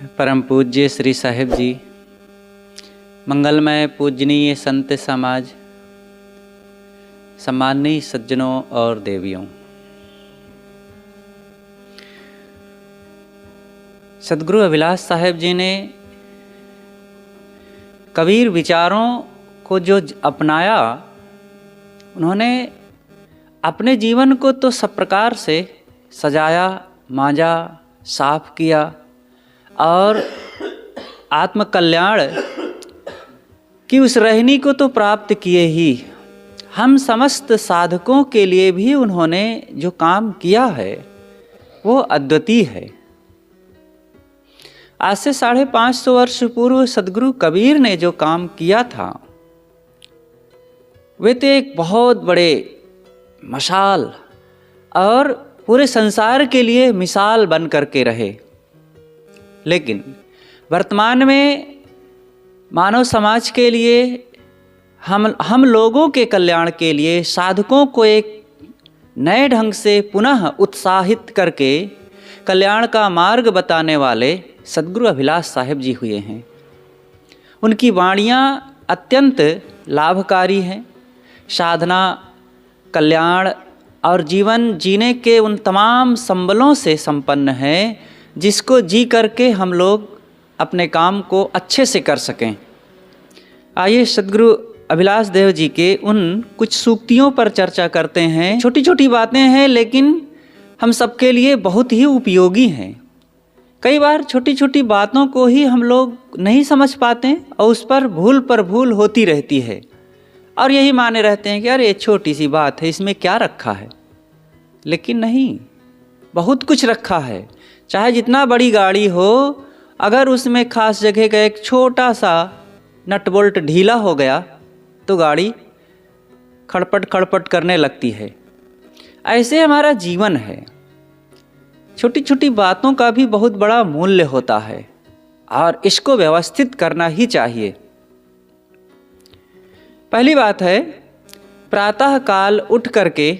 परम पूज्य श्री साहिब जी, मंगलमय पूजनीय संत समाज, सम्माननीय सज्जनों और देवियों, सद्गुरु अभिलाष साहिब जी ने कबीर विचारों को जो अपनाया, उन्होंने अपने जीवन को तो सब प्रकार से सजाया, मांजा, साफ किया और आत्मकल्याण की उस रहनी को तो प्राप्त किए ही। हम समस्त साधकों के लिए भी उन्होंने जो काम किया है वो अद्वितीय है। आज से 550 वर्ष पूर्व सद्गुरु कबीर ने जो काम किया था वे तो एक बहुत बड़े मशाल और पूरे संसार के लिए मिसाल बन करके रहे। लेकिन वर्तमान में मानव समाज के लिए, हम लोगों के कल्याण के लिए, साधकों को एक नए ढंग से पुनः उत्साहित करके कल्याण का मार्ग बताने वाले सद्गुरु अभिलाष साहिब जी हुए हैं। उनकी वाणियाँ अत्यंत लाभकारी हैं। साधना, कल्याण और जीवन जीने के उन तमाम संबलों से संपन्न है जिसको जी करके हम लोग अपने काम को अच्छे से कर सकें। आइए सद्गुरु अभिलाष देव जी के उन कुछ सूक्तियों पर चर्चा करते हैं। छोटी छोटी बातें हैं लेकिन हम सबके लिए बहुत ही उपयोगी हैं। कई बार छोटी छोटी बातों को ही हम लोग नहीं समझ पाते और उस पर भूल होती रहती है और यही माने रहते हैं कि अरे ये छोटी सी बात है, इसमें क्या रखा है। लेकिन नहीं, बहुत कुछ रखा है। चाहे जितना बड़ी गाड़ी हो, अगर उसमें खास जगह का एक छोटा सा नट बोल्ट ढीला हो गया तो गाड़ी खड़पट करने लगती है। ऐसे हमारा जीवन है। छोटी छोटी बातों का भी बहुत बड़ा मूल्य होता है और इसको व्यवस्थित करना ही चाहिए। पहली बात है, प्रातः काल उठ करके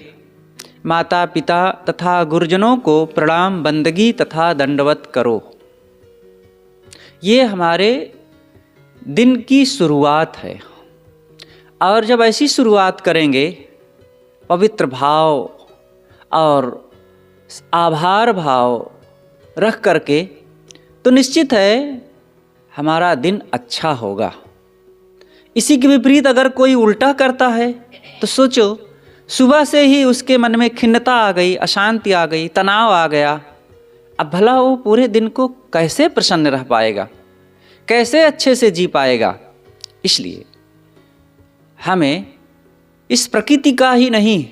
माता पिता तथा गुरुजनों को प्रणाम, बंदगी तथा दंडवत करो। ये हमारे दिन की शुरुआत है और जब ऐसी शुरुआत करेंगे पवित्र भाव और आभार भाव रख करके, तो निश्चित है हमारा दिन अच्छा होगा। इसी के विपरीत अगर कोई उल्टा करता है तो सोचो, सुबह से ही उसके मन में खिन्नता आ गई, अशांति आ गई, तनाव आ गया। अब भला वो पूरे दिन को कैसे प्रसन्न रह पाएगा, कैसे अच्छे से जी पाएगा। इसलिए हमें इस प्रकृति का ही नहीं,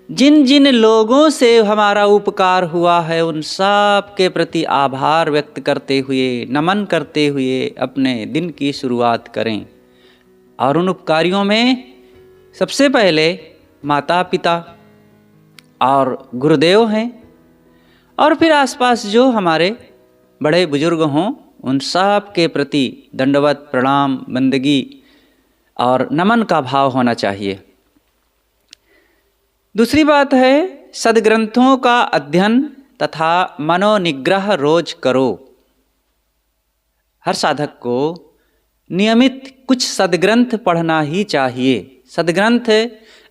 जिन जिन लोगों से हमारा उपकार हुआ है उन सब के प्रति आभार व्यक्त करते हुए, नमन करते हुए अपने दिन की शुरुआत करें। और उन उपकारियों में सबसे पहले माता पिता और गुरुदेव हैं और फिर आसपास जो हमारे बड़े बुजुर्ग हों उन सब के प्रति दंडवत, प्रणाम, बंदगी और नमन का भाव होना चाहिए। दूसरी बात है, सद्ग्रंथों का अध्ययन तथा मनोनिग्रह रोज करो। हर साधक को नियमित कुछ सद्ग्रंथ पढ़ना ही चाहिए। सद्ग्रंथ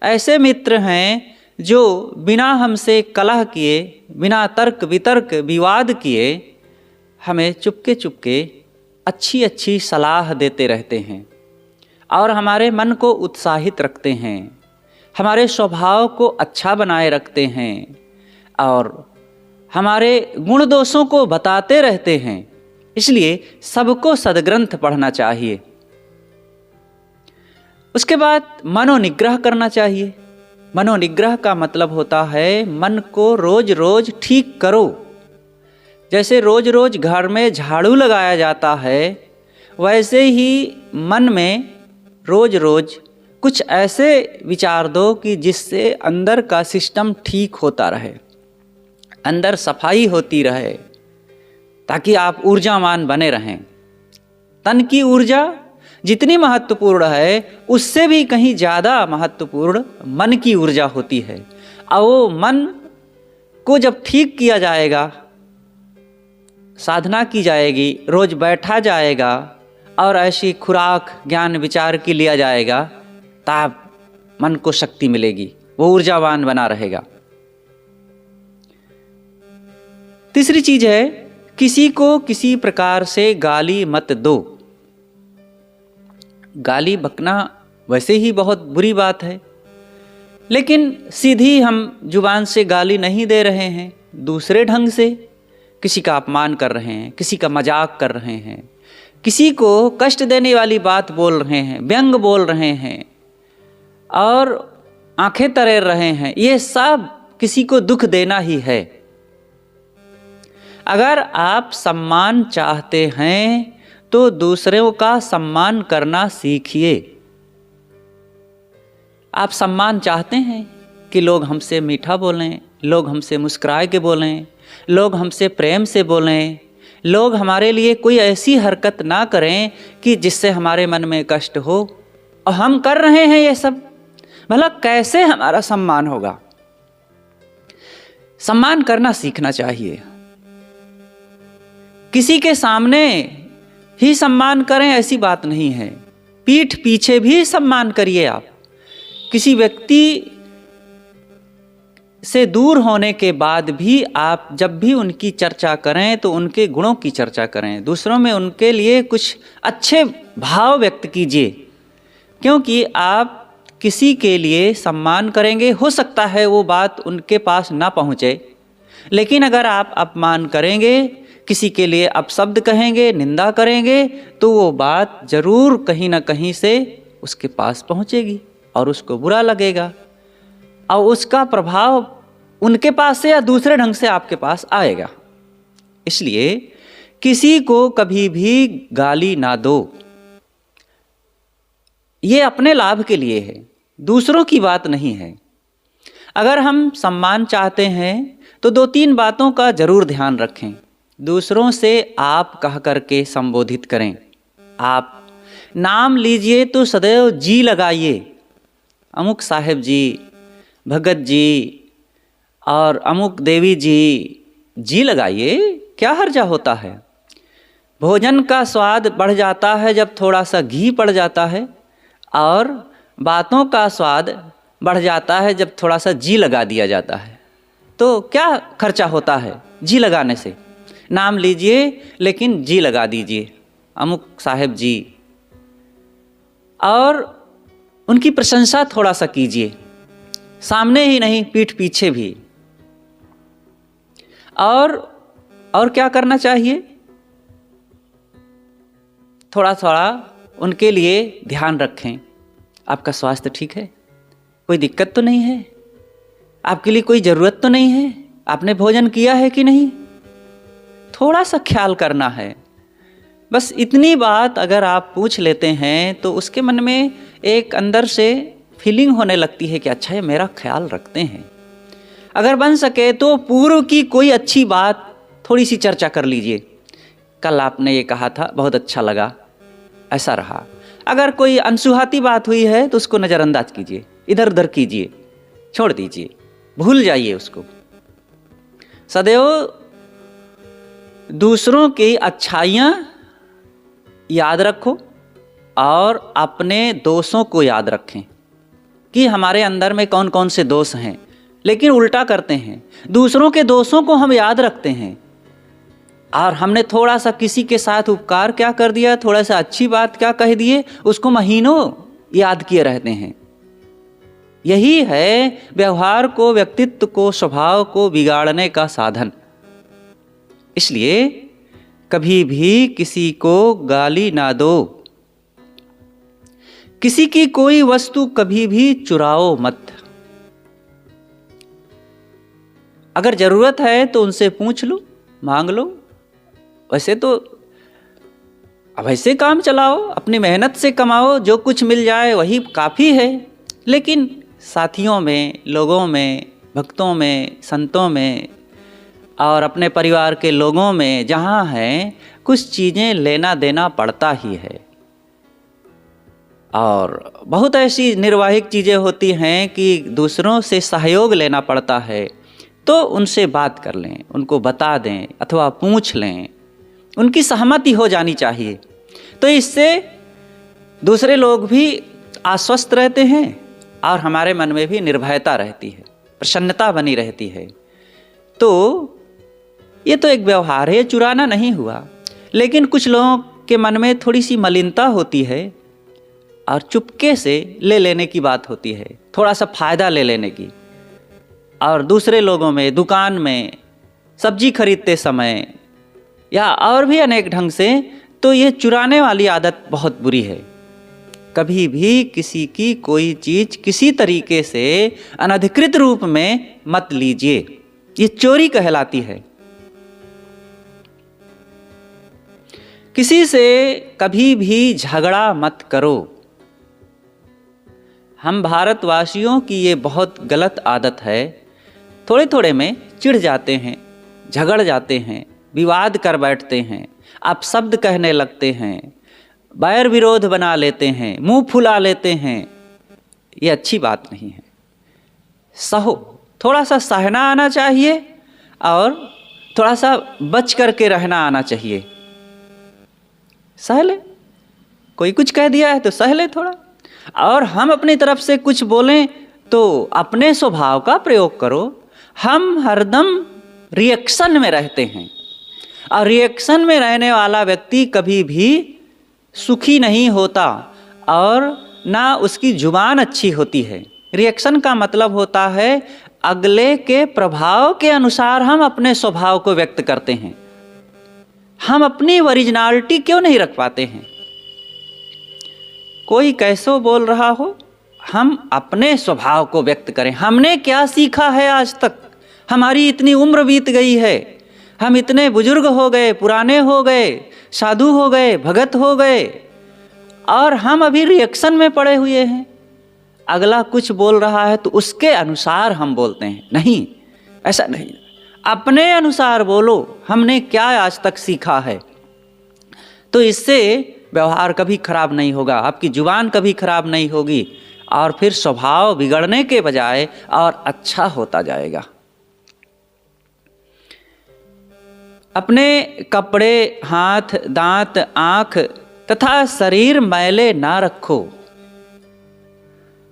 ऐसे मित्र हैं जो बिना हमसे कलह किए, बिना तर्क वितर्क विवाद किए हमें चुपके चुपके अच्छी अच्छी सलाह देते रहते हैं और हमारे मन को उत्साहित रखते हैं, हमारे स्वभाव को अच्छा बनाए रखते हैं और हमारे गुण दोषों को बताते रहते हैं। इसलिए सबको सद्ग्रंथ पढ़ना चाहिए। उसके बाद मनोनिग्रह करना चाहिए। मनोनिग्रह का मतलब होता है मन को रोज रोज ठीक करो। जैसे रोज रोज घर में झाड़ू लगाया जाता है, वैसे ही मन में रोज रोज कुछ ऐसे विचार दो कि जिससे अंदर का सिस्टम ठीक होता रहे, अंदर सफाई होती रहे, ताकि आप ऊर्जावान बने रहें। तन की ऊर्जा जितनी महत्वपूर्ण है उससे भी कहीं ज़्यादा महत्वपूर्ण मन की ऊर्जा होती है। और वो मन को जब ठीक किया जाएगा, साधना की जाएगी, रोज बैठा जाएगा और ऐसी खुराक ज्ञान विचार की लिया जाएगा, तब मन को शक्ति मिलेगी, वो ऊर्जावान बना रहेगा। तीसरी चीज है, किसी को किसी प्रकार से गाली मत दो। गाली बकना वैसे ही बहुत बुरी बात है, लेकिन सीधी हम जुबान से गाली नहीं दे रहे हैं, दूसरे ढंग से किसी का अपमान कर रहे हैं, किसी का मजाक कर रहे हैं, किसी को कष्ट देने वाली बात बोल रहे हैं, व्यंग बोल रहे हैं और आंखें तरेर रहे हैं, ये सब किसी को दुख देना ही है। अगर आप सम्मान चाहते हैं तो दूसरों का सम्मान करना सीखिए। आप सम्मान चाहते हैं कि लोग हमसे मीठा बोलें, लोग हमसे मुस्कुरा के बोलें, लोग हमसे प्रेम से बोलें, लोग हमारे लिए कोई ऐसी हरकत ना करें कि जिससे हमारे मन में कष्ट हो, और हम कर रहे हैं ये सब, भला कैसे हमारा सम्मान होगा? सम्मान करना सीखना चाहिए। किसी के सामने ही सम्मान करें ऐसी बात नहीं है, पीठ पीछे भी सम्मान करिए। आप किसी व्यक्ति से दूर होने के बाद भी आप जब भी उनकी चर्चा करें तो उनके गुणों की चर्चा करें, दूसरों में उनके लिए कुछ अच्छे भाव व्यक्त कीजिए, क्योंकि आप किसी के लिए सम्मान करेंगे, हो सकता है वो बात उनके पास ना पहुँचे, लेकिन अगर आप अपमान करेंगे, किसी के लिए अपशब्द कहेंगे, निंदा करेंगे, तो वो बात जरूर कहीं ना कहीं से उसके पास पहुँचेगी और उसको बुरा लगेगा, और उसका प्रभाव उनके पास से या दूसरे ढंग से आपके पास आएगा। इसलिए किसी को कभी भी गाली ना दो। ये अपने लाभ के लिए है, दूसरों की बात नहीं है। अगर हम सम्मान चाहते हैं तो 2-3 बातों का जरूर ध्यान रखें। दूसरों से आप कह करके संबोधित करें। आप नाम लीजिए तो सदैव जी लगाइए, अमुक साहेब जी, भगत जी और अमुक देवी जी लगाइए, क्या हर्जा होता है? भोजन का स्वाद बढ़ जाता है जब थोड़ा सा घी पड़ जाता है, और बातों का स्वाद बढ़ जाता है जब थोड़ा सा जी लगा दिया जाता है। तो क्या खर्चा होता है जी लगाने से? नाम लीजिए लेकिन जी लगा दीजिए, अमुक साहेब जी, और उनकी प्रशंसा थोड़ा सा कीजिए, सामने ही नहीं पीठ पीछे भी। और क्या करना चाहिए? थोड़ा थोड़ा उनके लिए ध्यान रखें। आपका स्वास्थ्य ठीक है? कोई दिक्कत तो नहीं है? आपके लिए कोई ज़रूरत तो नहीं है? आपने भोजन किया है कि नहीं? थोड़ा सा ख्याल करना है। बस इतनी बात अगर आप पूछ लेते हैं तो उसके मन में एक अंदर से फीलिंग होने लगती है कि अच्छा ये मेरा ख्याल रखते हैं। अगर बन सके तो पूर्व की कोई अच्छी बात थोड़ी सी चर्चा कर लीजिए। कल आपने ये कहा था, बहुत अच्छा लगा, ऐसा रहा। अगर कोई अनसुहाती बात हुई है तो उसको नज़रअंदाज कीजिए, इधर उधर कीजिए, छोड़ दीजिए, भूल जाइए उसको। सदैव दूसरों की अच्छाइयाँ याद रखो और अपने दोषों को याद रखें कि हमारे अंदर में कौन कौन से दोष हैं। लेकिन उल्टा करते हैं, दूसरों के दोषों को हम याद रखते हैं, और हमने थोड़ा सा किसी के साथ उपकार क्या कर दिया, थोड़ा सा अच्छी बात क्या कह दिए, उसको महीनों याद किए रहते हैं। यही है व्यवहार को, व्यक्तित्व को, स्वभाव को बिगाड़ने का साधन। इसलिए कभी भी किसी को गाली ना दो। किसी की कोई वस्तु कभी भी चुराओ मत। अगर जरूरत है तो उनसे पूछ लो, मांग लो। वैसे तो वैसे काम चलाओ, अपनी मेहनत से कमाओ, जो कुछ मिल जाए वही काफ़ी है। लेकिन साथियों में, लोगों में, भक्तों में, संतों में और अपने परिवार के लोगों में जहाँ हैं, कुछ चीज़ें लेना देना पड़ता ही है। और बहुत ऐसी निर्वाहिक चीज़ें होती हैं कि दूसरों से सहयोग लेना पड़ता है, तो उनसे बात कर लें, उनको बता दें अथवा पूछ लें उनकी सहमति हो जानी चाहिए। तो इससे दूसरे लोग भी आश्वस्त रहते हैं और हमारे मन में भी निर्भयता रहती है, प्रसन्नता बनी रहती है। तो ये तो एक व्यवहार है, चुराना नहीं हुआ। लेकिन कुछ लोगों के मन में थोड़ी सी मलिनता होती है और चुपके से ले लेने की बात होती है, थोड़ा सा फायदा ले लेने की। और दूसरे लोगों में, दुकान में सब्जी खरीदते समय या और भी अनेक ढंग से, तो ये चुराने वाली आदत बहुत बुरी है। कभी भी किसी की कोई चीज़ किसी तरीके से अनधिकृत रूप में मत लीजिए, ये चोरी कहलाती है। किसी से कभी भी झगड़ा मत करो। हम भारतवासियों की ये बहुत गलत आदत है, थोड़े थोड़े में चिढ़ जाते हैं, झगड़ जाते हैं, विवाद कर बैठते हैं, अपशब्द कहने लगते हैं, बैर विरोध बना लेते हैं, मुंह फुला लेते हैं। ये अच्छी बात नहीं है। सहो, थोड़ा सा सहना आना चाहिए और थोड़ा सा बच करके रहना आना चाहिए। सह ले, कोई कुछ कह दिया है तो सह ले थोड़ा। और हम अपनी तरफ से कुछ बोलें तो अपने स्वभाव का प्रयोग करो। हम हरदम रिएक्शन में रहते हैं और रिएक्शन में रहने वाला व्यक्ति कभी भी सुखी नहीं होता और ना उसकी जुबान अच्छी होती है। रिएक्शन का मतलब होता है अगले के प्रभाव के अनुसार हम अपने स्वभाव को व्यक्त करते हैं। हम अपनी ओरिजिनलिटी क्यों नहीं रख पाते हैं? कोई कैसो बोल रहा हो, हम अपने स्वभाव को व्यक्त करें। हमने क्या सीखा है आज तक? हमारी इतनी उम्र बीत गई है, हम इतने बुजुर्ग हो गए, पुराने हो गए, साधु हो गए, भगत हो गए, और हम अभी रिएक्शन में पड़े हुए हैं। अगला कुछ बोल रहा है तो उसके अनुसार हम बोलते हैं। नहीं, ऐसा नहीं, अपने अनुसार बोलो। हमने क्या आज तक सीखा है? तो इससे व्यवहार कभी खराब नहीं होगा, आपकी जुबान कभी खराब नहीं होगी और फिर स्वभाव बिगड़ने के बजाय और अच्छा होता जाएगा। अपने कपड़े, हाथ, दांत, आँख तथा शरीर मैले ना रखो,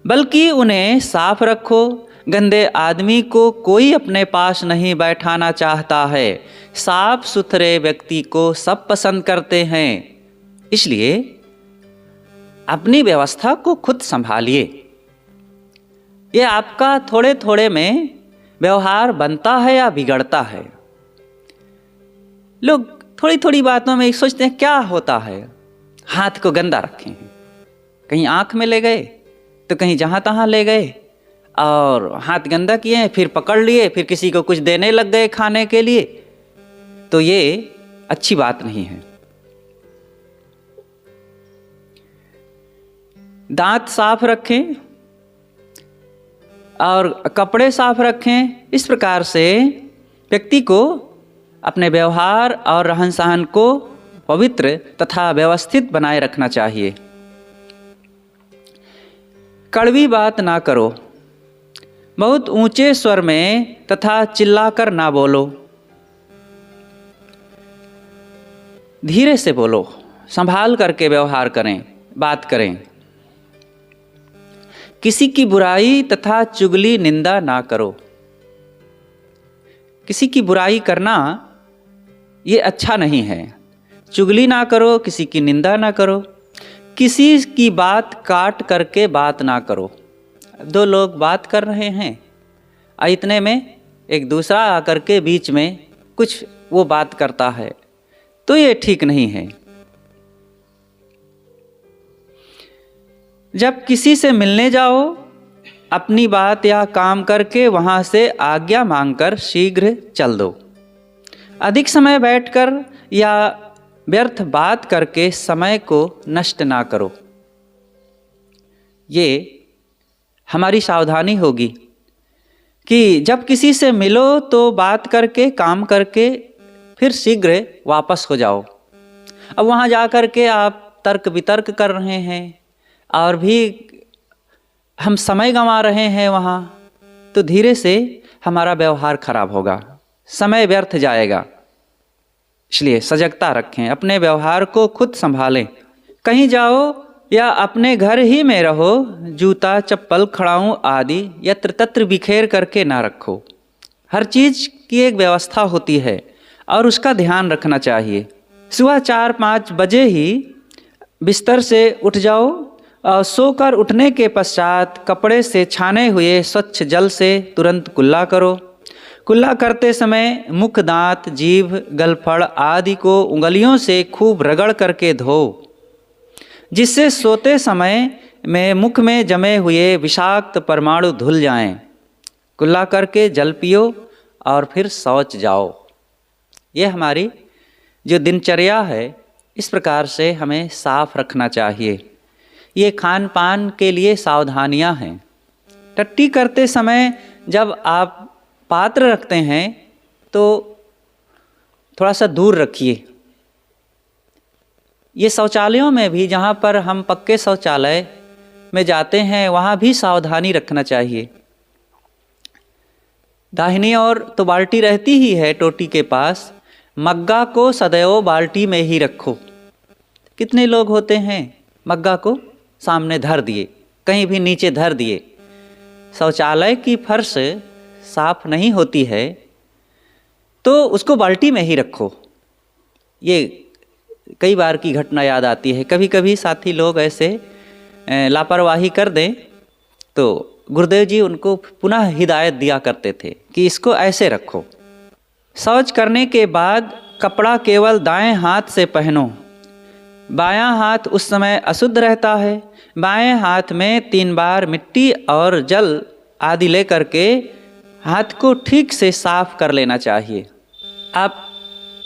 बल्कि उन्हें साफ रखो। गंदे आदमी को कोई अपने पास नहीं बैठाना चाहता है। साफ सुथरे व्यक्ति को सब पसंद करते हैं। इसलिए अपनी व्यवस्था को खुद संभालिए। ये आपका थोड़े थोड़े में व्यवहार बनता है या बिगड़ता है। लोग थोड़ी थोड़ी बातों में सोचते हैं क्या होता है, हाथ को गंदा रखे हैं, कहीं आँख में ले गए तो कहीं जहाँ तहाँ ले गए और हाथ गंदा किए हैं, फिर पकड़ लिए, फिर किसी को कुछ देने लग गए खाने के लिए। तो ये अच्छी बात नहीं है। दांत साफ रखें और कपड़े साफ रखें। इस प्रकार से व्यक्ति को अपने व्यवहार और रहन सहन को पवित्र तथा व्यवस्थित बनाए रखना चाहिए। कड़वी बात ना करो, बहुत ऊंचे स्वर में तथा चिल्लाकर ना बोलो। धीरे से बोलो, संभाल करके व्यवहार करें, बात करें। किसी की बुराई तथा चुगली निंदा ना करो। किसी की बुराई करना ये अच्छा नहीं है। चुगली ना करो, किसी की निंदा ना करो, किसी की बात काट करके बात ना करो। दो लोग बात कर रहे हैं और इतने में एक दूसरा आकर के बीच में कुछ वो बात करता है, तो ये ठीक नहीं है। जब किसी से मिलने जाओ, अपनी बात या काम करके वहाँ से आज्ञा मांगकर शीघ्र चल दो। अधिक समय बैठकर या व्यर्थ बात करके समय को नष्ट ना करो। ये हमारी सावधानी होगी कि जब किसी से मिलो तो बात करके, काम करके फिर शीघ्र वापस हो जाओ। अब वहाँ जा कर के आप तर्क वितर्क कर रहे हैं और भी हम समय गंवा रहे हैं वहाँ, तो धीरे से हमारा व्यवहार खराब होगा, समय व्यर्थ जाएगा। इसलिए सजगता रखें, अपने व्यवहार को खुद संभालें। कहीं जाओ या अपने घर ही में रहो, जूता चप्पल खड़ाऊँ आदि यत्र तत्र बिखेर करके ना रखो। हर चीज़ की एक व्यवस्था होती है और उसका ध्यान रखना चाहिए। सुबह 4-5 बजे ही बिस्तर से उठ जाओ और सोकर उठने के पश्चात कपड़े से छाने हुए स्वच्छ जल से तुरंत कुल्ला करो। कुल्ला करते समय मुख, दांत, जीभ, गलफड़ आदि को उंगलियों से खूब रगड़ करके धो, जिससे सोते समय में मुख में जमे हुए विषाक्त परमाणु धुल जाएं। कुल्ला करके जल पियो और फिर शौच जाओ। ये हमारी जो दिनचर्या है, इस प्रकार से हमें साफ रखना चाहिए। ये खान पान के लिए सावधानियां हैं। टट्टी करते समय जब आप पात्र रखते हैं तो थोड़ा सा दूर रखिए। ये शौचालयों में भी, जहाँ पर हम पक्के शौचालय में जाते हैं, वहाँ भी सावधानी रखना चाहिए। दाहिनी ओर तो बाल्टी रहती ही है टोटी के पास, मग्गा को सदैव बाल्टी में ही रखो। कितने लोग होते हैं मग्गा को सामने धर दिए, कहीं भी नीचे धर दिए। शौचालय की फर्श साफ नहीं होती है तो उसको बाल्टी में ही रखो। ये कई बार की घटना याद आती है। कभी कभी साथी लोग ऐसे लापरवाही कर दें तो गुरुदेव जी उनको पुनः हिदायत दिया करते थे कि इसको ऐसे रखो। शौच करने के बाद कपड़ा केवल दाएं हाथ से पहनो। बायां हाथ उस समय अशुद्ध रहता है। बाएं हाथ में 3 बार मिट्टी और जल आदि लेकर के हाथ को ठीक से साफ कर लेना चाहिए। आप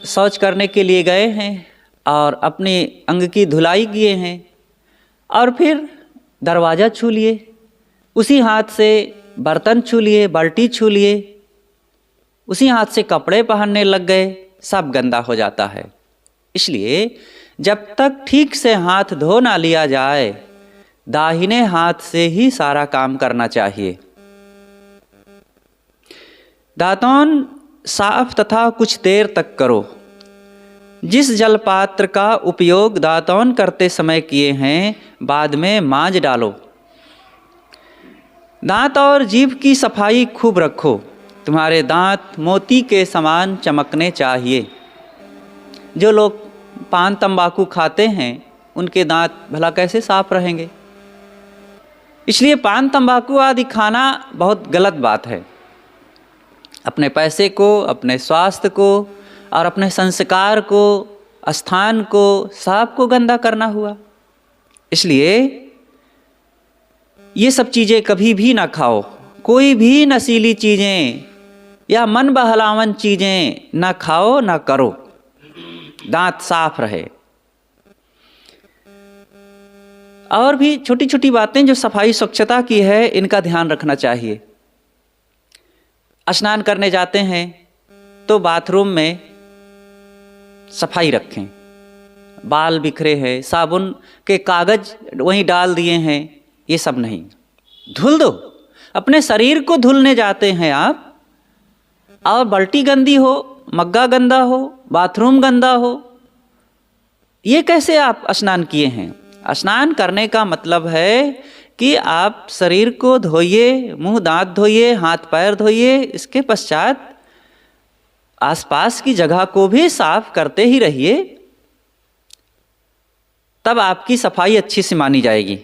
शौच करने के लिए गए हैं और अपने अंग की धुलाई किए हैं और फिर दरवाज़ा छू लिए, उसी हाथ से बर्तन छू लिए, बाल्टी छू लिए, उसी हाथ से कपड़े पहनने लग गए, सब गंदा हो जाता है। इसलिए जब तक ठीक से हाथ धो ना लिया जाए, दाहिने हाथ से ही सारा काम करना चाहिए। दातून साफ तथा कुछ देर तक करो। जिस जल पात्र का उपयोग दातून करते समय किए हैं, बाद में मांज डालो। दांत और जीभ की सफाई खूब रखो। तुम्हारे दांत मोती के समान चमकने चाहिए। जो लोग पान तंबाकू खाते हैं उनके दांत भला कैसे साफ रहेंगे। इसलिए पान तंबाकू आदि खाना बहुत गलत बात है। अपने पैसे को, अपने स्वास्थ्य को और अपने संस्कार को, स्थान को, सब को गंदा करना हुआ। इसलिए ये सब चीज़ें कभी भी ना खाओ। कोई भी नशीली चीज़ें या मन बहलावन चीज़ें ना खाओ ना करो। दांत साफ रहे। और भी छोटी छोटी बातें जो सफाई स्वच्छता की है, इनका ध्यान रखना चाहिए। स्नान करने जाते हैं तो बाथरूम में सफाई रखें। बाल बिखरे हैं, साबुन के कागज वहीं डाल दिए हैं, ये सब नहीं। धुल दो। अपने शरीर को धुलने जाते हैं आप और बाल्टी गंदी हो, मग्गा गंदा हो, बाथरूम गंदा हो, ये कैसे आप स्नान किए हैं। स्नान करने का मतलब है कि आप शरीर को धोइए, मुंह दांत धोइए, हाथ पैर धोइए। इसके पश्चात आसपास की जगह को भी साफ करते ही रहिए, तब आपकी सफाई अच्छी से मानी जाएगी।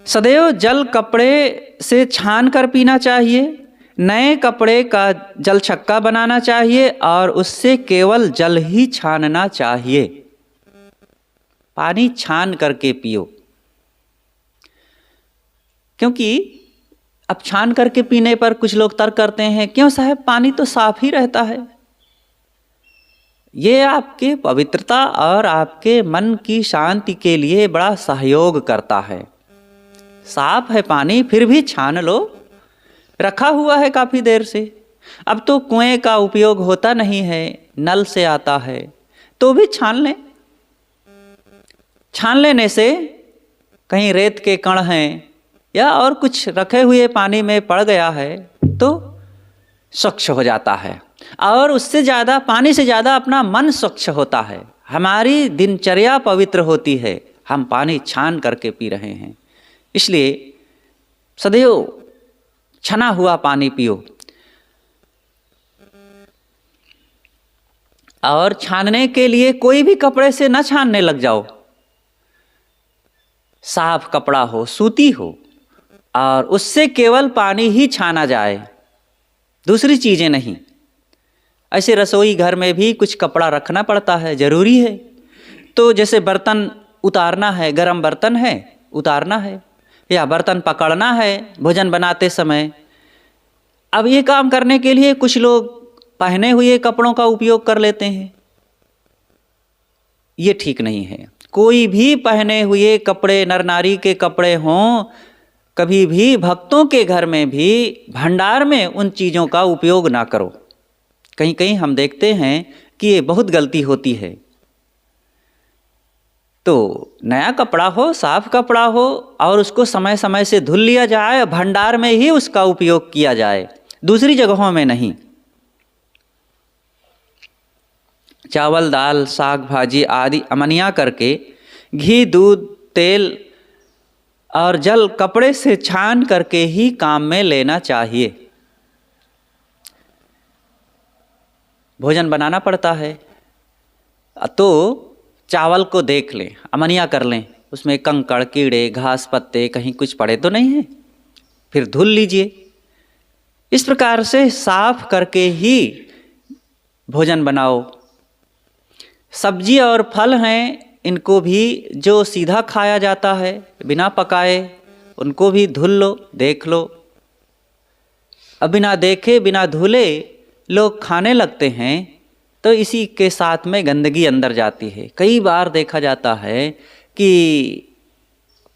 सदैव जल कपड़े से छान कर पीना चाहिए। नए कपड़े का जल छक्का बनाना चाहिए और उससे केवल जल ही छानना चाहिए। पानी छान करके पियो, क्योंकि अब छान करके पीने पर कुछ लोग तर्क करते हैं, क्यों साहब, पानी तो साफ ही रहता है। ये आपके पवित्रता और आपके मन की शांति के लिए बड़ा सहयोग करता है। साफ है पानी, फिर भी छान लो। रखा हुआ है काफ़ी देर से। अब तो कुएं का उपयोग होता नहीं है, नल से आता है, तो भी छान लें। छान लेने से कहीं रेत के कण हैं या और कुछ रखे हुए पानी में पड़ गया है, तो स्वच्छ हो जाता है, और उससे ज़्यादा, पानी से ज़्यादा अपना मन स्वच्छ होता है। हमारी दिनचर्या पवित्र होती है, हम पानी छान करके पी रहे हैं। इसलिए सदैव छना हुआ पानी पियो। और छानने के लिए कोई भी कपड़े से न छानने लग जाओ, साफ कपड़ा हो, सूती हो, और उससे केवल पानी ही छाना जाए, दूसरी चीज़ें नहीं। ऐसे रसोई घर में भी कुछ कपड़ा रखना पड़ता है, ज़रूरी है। तो जैसे बर्तन उतारना है, गरम बर्तन है उतारना है, या बर्तन पकड़ना है भोजन बनाते समय। अब ये काम करने के लिए कुछ लोग पहने हुए कपड़ों का उपयोग कर लेते हैं, ये ठीक नहीं है। कोई भी पहने हुए कपड़े, नर नारी के कपड़े हों, कभी भी भक्तों के घर में भी भंडार में उन चीज़ों का उपयोग ना करो। कहीं कहीं हम देखते हैं कि ये बहुत गलती होती है। तो नया कपड़ा हो, साफ कपड़ा हो, और उसको समय समय से धुल लिया जाए, भंडार में ही उसका उपयोग किया जाए, दूसरी जगहों में नहीं। चावल, दाल, साग, भाजी आदि अमनिया करके घी, दूध, तेल और जल कपड़े से छान करके ही काम में लेना चाहिए। भोजन बनाना पड़ता है तो चावल को देख लें, अमनिया कर लें, उसमें कंकड़, कीड़े, घास, पत्ते कहीं कुछ पड़े तो नहीं है, फिर धुल लीजिए। इस प्रकार से साफ करके ही भोजन बनाओ। सब्जी और फल हैं, इनको भी जो सीधा खाया जाता है बिना पकाए, उनको भी धुल लो, देख लो। अब बिना देखे, बिना धुले लोग खाने लगते हैं, तो इसी के साथ में गंदगी अंदर जाती है। कई बार देखा जाता है कि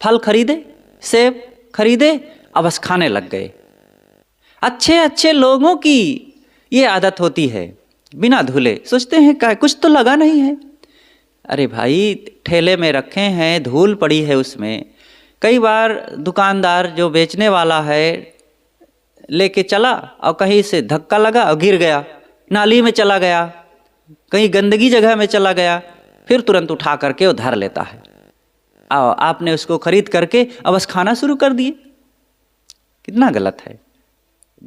फल खरीदे, सेब खरीदे, अब बस खाने लग गए। अच्छे अच्छे लोगों की ये आदत होती है, बिना धुले सोचते हैं क्या कुछ तो लगा नहीं है। अरे भाई, ठेले में रखे हैं, धूल पड़ी है उसमें। कई बार दुकानदार जो बेचने वाला है लेके चला और कहीं से धक्का लगा और गिर गया, नाली में चला गया, कहीं गंदगी जगह में चला गया, फिर तुरंत उठा करके वो धर लेता है। और आपने उसको खरीद करके अब बस खाना शुरू कर दिए। कितना गलत है।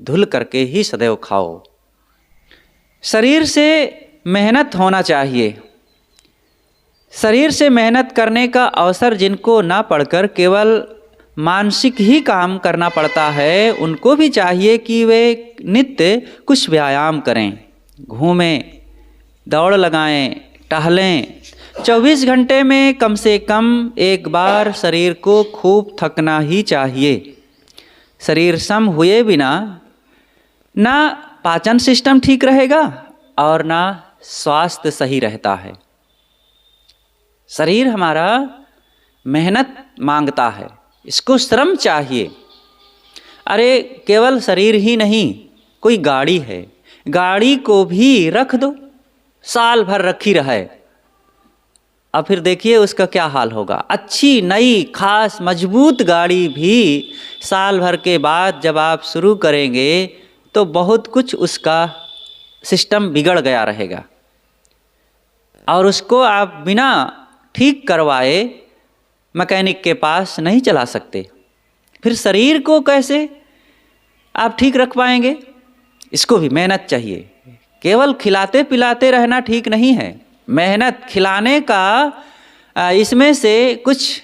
धुल करके ही सदैव खाओ। शरीर से मेहनत होना चाहिए। शरीर से मेहनत करने का अवसर जिनको ना पड़कर केवल मानसिक ही काम करना पड़ता है, उनको भी चाहिए कि वे नित्य कुछ व्यायाम करें, घूमें, दौड़ लगाएं, टहलें। 24 घंटे में कम से कम एक बार शरीर को खूब थकना ही चाहिए। शरीर सम हुए बिना ना पाचन सिस्टम ठीक रहेगा और ना स्वास्थ्य सही रहता है। शरीर हमारा मेहनत मांगता है, इसको श्रम चाहिए। अरे केवल शरीर ही नहीं, कोई गाड़ी है, गाड़ी को भी रख दो, साल भर रखी रहे, अब फिर देखिए उसका क्या हाल होगा। अच्छी नई खास मजबूत गाड़ी भी साल भर के बाद जब आप शुरू करेंगे तो बहुत कुछ उसका सिस्टम बिगड़ गया रहेगा, और उसको आप बिना ठीक करवाए मैकेनिक के पास नहीं चला सकते। फिर शरीर को कैसे आप ठीक रख पाएंगे? इसको भी मेहनत चाहिए। केवल खिलाते पिलाते रहना ठीक नहीं है, मेहनत, खिलाने का इसमें से कुछ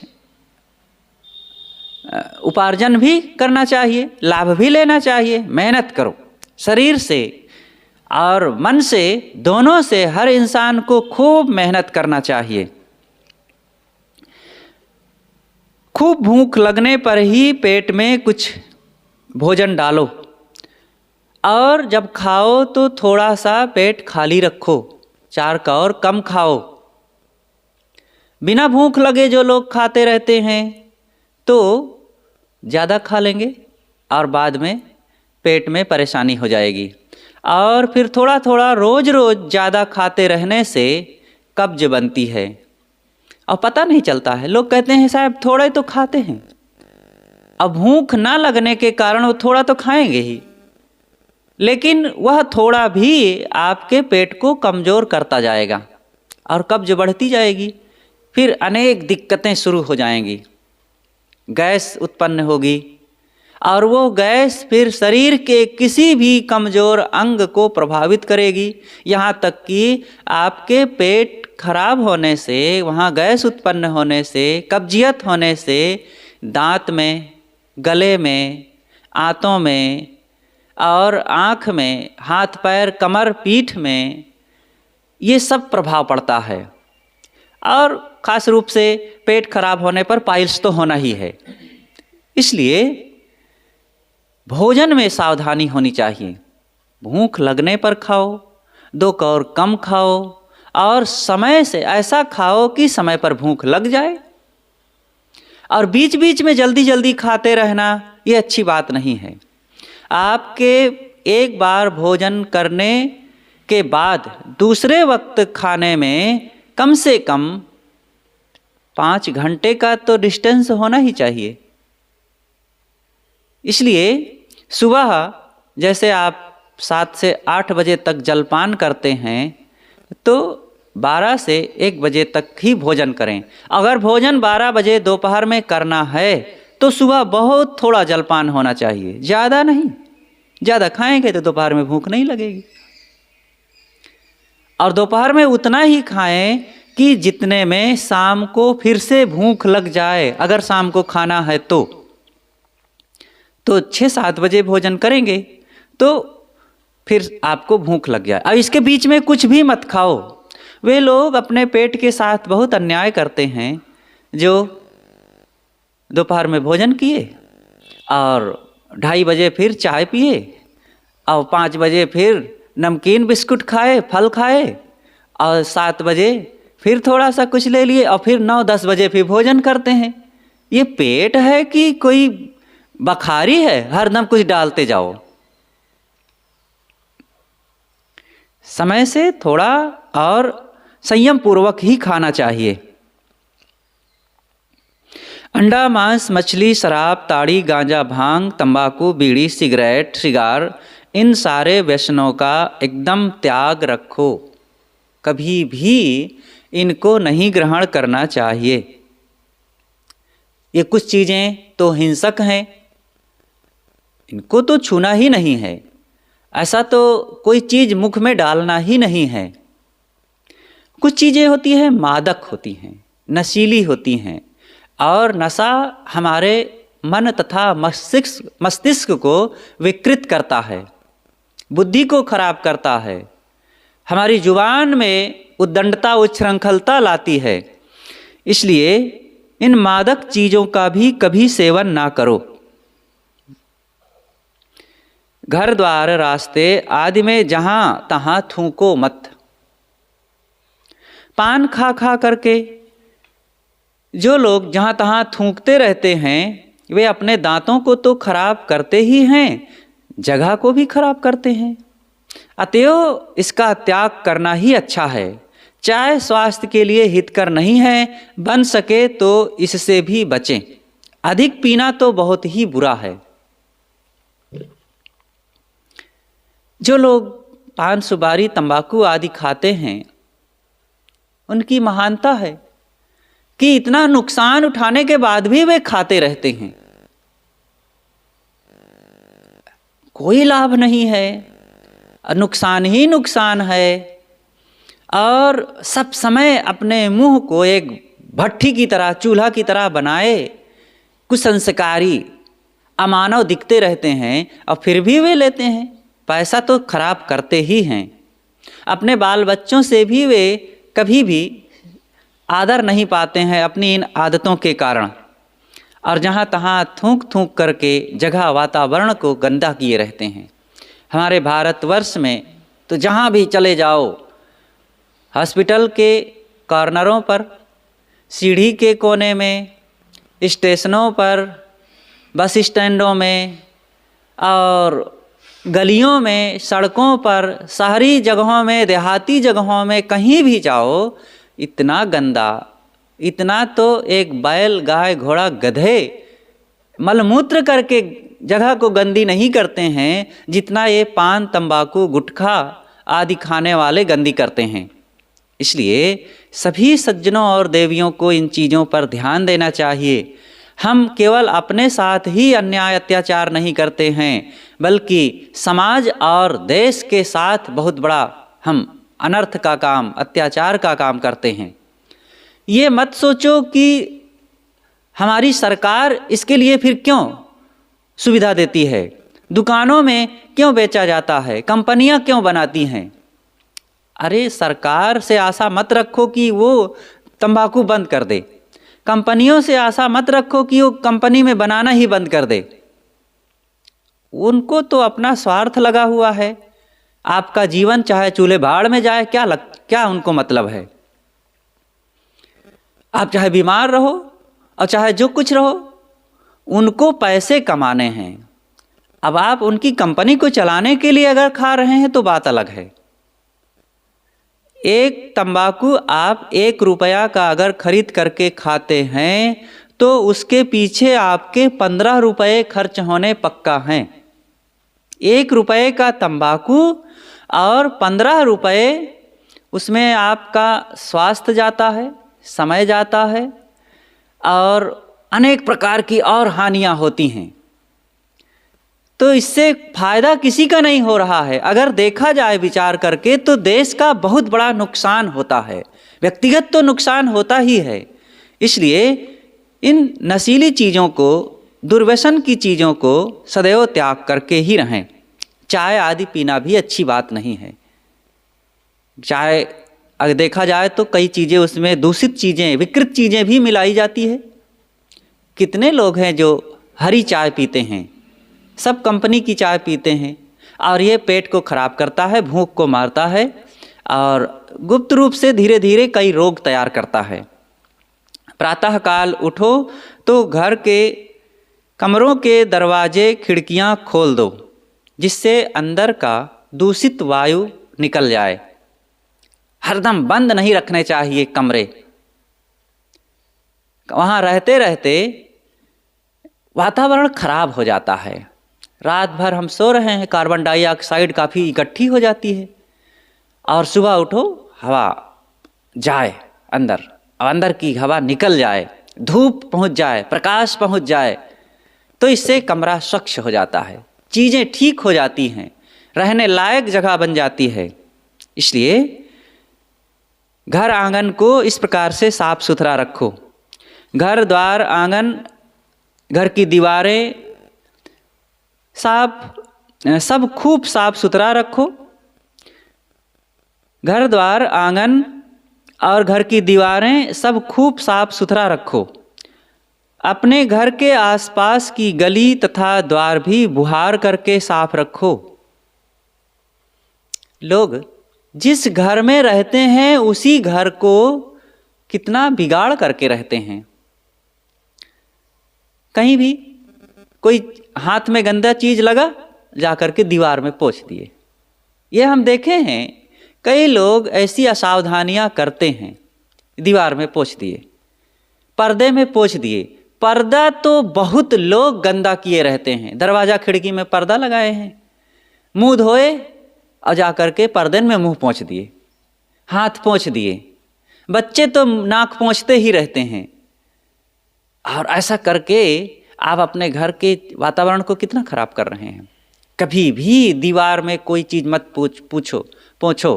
उपार्जन भी करना चाहिए, लाभ भी लेना चाहिए। मेहनत करो शरीर से और मन से, दोनों से हर इंसान को खूब मेहनत करना चाहिए। खूब भूख लगने पर ही पेट में कुछ भोजन डालो, और जब खाओ तो थोड़ा सा पेट खाली रखो, 4 का और कम खाओ। बिना भूख लगे जो लोग खाते रहते हैं तो ज़्यादा खा लेंगे और बाद में पेट में परेशानी हो जाएगी। और फिर थोड़ा थोड़ा रोज़ रोज़ ज़्यादा खाते रहने से कब्ज बनती है और पता नहीं चलता है। लोग कहते हैं साहब थोड़े तो खाते हैं, अब भूख ना लगने के कारण वो थोड़ा तो खाएंगे ही, लेकिन वह थोड़ा भी आपके पेट को कमज़ोर करता जाएगा और कब्ज बढ़ती जाएगी। फिर अनेक दिक्कतें शुरू हो जाएंगी, गैस उत्पन्न होगी और वो गैस फिर शरीर के किसी भी कमज़ोर अंग को प्रभावित करेगी। यहाँ तक कि आपके पेट खराब होने से, वहाँ गैस उत्पन्न होने से, कब्जियत होने से दांत में, गले में, आंतों में और आँख में, हाथ पैर, कमर, पीठ में ये सब प्रभाव पड़ता है। और ख़ास रूप से पेट खराब होने पर पाइल्स तो होना ही है। इसलिए भोजन में सावधानी होनी चाहिए। भूख लगने पर खाओ, 2 कौर कम खाओ और समय से ऐसा खाओ कि समय पर भूख लग जाए। और बीच बीच में जल्दी जल्दी खाते रहना ये अच्छी बात नहीं है। आपके एक बार भोजन करने के बाद दूसरे वक्त खाने में कम से कम 5 घंटे का तो डिस्टेंस होना ही चाहिए। इसलिए सुबह जैसे आप 7 से 8 बजे तक जलपान करते हैं तो 12 से 1 बजे तक ही भोजन करें। अगर भोजन 12 बजे दोपहर में करना है तो सुबह बहुत थोड़ा जलपान होना चाहिए, ज़्यादा नहीं। ज़्यादा खाएंगे तो दोपहर में भूख नहीं लगेगी। और दोपहर में उतना ही खाएं कि जितने में शाम को फिर से भूख लग जाए। अगर शाम को खाना है तो 6-7 बजे भोजन करेंगे तो फिर आपको भूख लग जाए। और इसके बीच में कुछ भी मत खाओ। वे लोग अपने पेट के साथ बहुत अन्याय करते हैं जो दोपहर में भोजन किए और 2:30 बजे फिर चाय पिए और 5 बजे फिर नमकीन बिस्कुट खाए, फल खाए और 7 बजे फिर थोड़ा सा कुछ ले लिए और फिर 9-10 बजे फिर भोजन करते हैं। ये पेट है कि कोई बखारी है, हरदम कुछ डालते जाओ। समय से थोड़ा और संयम पूर्वक ही खाना चाहिए। अंडा, मांस, मछली, शराब, ताड़ी, गांजा, भांग, तंबाकू, बीड़ी, सिगरेट, सिगार, इन सारे व्यसनों का एकदम त्याग रखो। कभी भी इनको नहीं ग्रहण करना चाहिए। ये कुछ चीज़ें तो हिंसक हैं, इनको तो छूना ही नहीं है। ऐसा तो कोई चीज़ मुख में डालना ही नहीं है। कुछ चीज़ें होती हैं मादक होती हैं, नशीली होती हैं और नशा हमारे मन तथा मस्तिष्क को विकृत करता है, बुद्धि को खराब करता है, हमारी जुबान में उद्दंडता, उच्छृंखलता लाती है। इसलिए इन मादक चीज़ों का भी कभी सेवन ना करो। घर द्वार रास्ते आदि में जहाँ तहाँ थूको मत। पान खा खा करके जो लोग जहाँ तहाँ थूकते रहते हैं वे अपने दांतों को तो खराब करते ही हैं, जगह को भी खराब करते हैं। अतएव इसका त्याग करना ही अच्छा है। चाय स्वास्थ्य के लिए हितकर नहीं है, बन सके तो इससे भी बचें। अधिक पीना तो बहुत ही बुरा है। जो लोग पान, सुपारी, तंबाकू आदि खाते हैं उनकी महानता है कि इतना नुकसान उठाने के बाद भी वे खाते रहते हैं। कोई लाभ नहीं है, नुकसान ही नुकसान है। और सब समय अपने मुंह को एक भट्ठी की तरह, चूल्हा की तरह बनाए कुसंस्कारी, अमानव दिखते रहते हैं और फिर भी वे लेते हैं। पैसा तो खराब करते ही हैं। अपने बाल बच्चों से भी वे कभी भी आदर नहीं पाते हैं अपनी इन आदतों के कारण। और जहाँ तहाँ थूक थूक करके जगह वातावरण को गंदा किए रहते हैं। हमारे भारतवर्ष में तो जहाँ भी चले जाओ, हॉस्पिटल के कॉर्नरों पर, सीढ़ी के कोने में, स्टेशनों पर, बस स्टैंडों में और गलियों में, सड़कों पर, शहरी जगहों में, देहाती जगहों में, कहीं भी जाओ इतना गंदा, इतना तो एक बैल, गाय, घोड़ा, गधे मलमूत्र करके जगह को गंदी नहीं करते हैं जितना ये पान, तंबाकू, गुटखा आदि खाने वाले गंदी करते हैं। इसलिए सभी सज्जनों और देवियों को इन चीज़ों पर ध्यान देना चाहिए। हम केवल अपने साथ ही अन्याय अत्याचार नहीं करते हैं, बल्कि समाज और देश के साथ बहुत बड़ा हम अनर्थ का काम, अत्याचार का काम करते हैं। ये मत सोचो कि हमारी सरकार इसके लिए फिर क्यों सुविधा देती है, दुकानों में क्यों बेचा जाता है, कंपनियां क्यों बनाती हैं। अरे सरकार से आशा मत रखो कि वो तंबाकू बंद कर दे, कंपनियों से आशा मत रखो कि वो कंपनी में बनाना ही बंद कर दे। उनको तो अपना स्वार्थ लगा हुआ है। आपका जीवन चाहे चूल्हे भाड़ में जाए, क्या उनको मतलब है। आप चाहे बीमार रहो और चाहे जो कुछ रहो, उनको पैसे कमाने हैं। अब आप उनकी कंपनी को चलाने के लिए अगर खा रहे हैं तो बात अलग है। एक तंबाकू आप 1 रुपया का अगर खरीद करके खाते हैं तो उसके पीछे आपके 15 रुपये खर्च होने पक्का हैं। 1 रुपये का तंबाकू और 15 रुपये उसमें आपका स्वास्थ्य जाता है, समय जाता है और अनेक प्रकार की और हानियां होती हैं। तो इससे फायदा किसी का नहीं हो रहा है। अगर देखा जाए विचार करके तो देश का बहुत बड़ा नुकसान होता है, व्यक्तिगत तो नुकसान होता ही है। इसलिए इन नशीली चीज़ों को, दुर्व्यसन की चीज़ों को सदैव त्याग करके ही रहें। चाय आदि पीना भी अच्छी बात नहीं है। चाय अगर देखा जाए तो कई चीज़ें उसमें दूषित चीज़ें, विकृत चीज़ें भी मिलाई जाती है। कितने लोग हैं जो हरी चाय पीते हैं, सब कंपनी की चाय पीते हैं और ये पेट को खराब करता है, भूख को मारता है और गुप्त रूप से धीरे धीरे कई रोग तैयार करता है। प्रातःकाल उठो तो घर के कमरों के दरवाजे खिड़कियां खोल दो, जिससे अंदर का दूषित वायु निकल जाए। हरदम बंद नहीं रखने चाहिए कमरे। वहाँ रहते रहते वातावरण खराब हो जाता है। रात भर हम सो रहे हैं, कार्बन डाइऑक्साइड काफ़ी इकट्ठी हो जाती है और सुबह उठो हवा जाए अंदर, अंदर की हवा निकल जाए, धूप पहुंच जाए, प्रकाश पहुंच जाए, तो इससे कमरा स्वच्छ हो जाता है, चीज़ें ठीक हो जाती हैं, रहने लायक जगह बन जाती है। इसलिए घर आंगन को इस प्रकार से साफ सुथरा रखो। घर द्वार आंगन, घर की दीवारें सब खूब साफ सुथरा रखो। घर द्वार आंगन और घर की दीवारें सब खूब साफ सुथरा रखो। अपने घर के आसपास की गली तथा द्वार भी बुहार करके साफ रखो। लोग जिस घर में रहते हैं उसी घर को कितना बिगाड़ करके रहते हैं। कहीं भी कोई हाथ में गंदा चीज लगा, जा करके दीवार में पोंछ दिए। ये हम देखे हैं, कई लोग ऐसी असावधानियां करते हैं, दीवार में पोंछ दिए, पर्दे में पोंछ दिए। पर्दा तो बहुत लोग गंदा किए रहते हैं, दरवाजा खिड़की में पर्दा लगाए हैं, मुंह धोए और जा करके पर्दे में मुंह पोंछ दिए, हाथ पोंछ दिए। बच्चे तो नाक पोंछते ही रहते हैं। और ऐसा करके आप अपने घर के वातावरण को कितना खराब कर रहे हैं। कभी भी दीवार में कोई चीज मत पोंछो।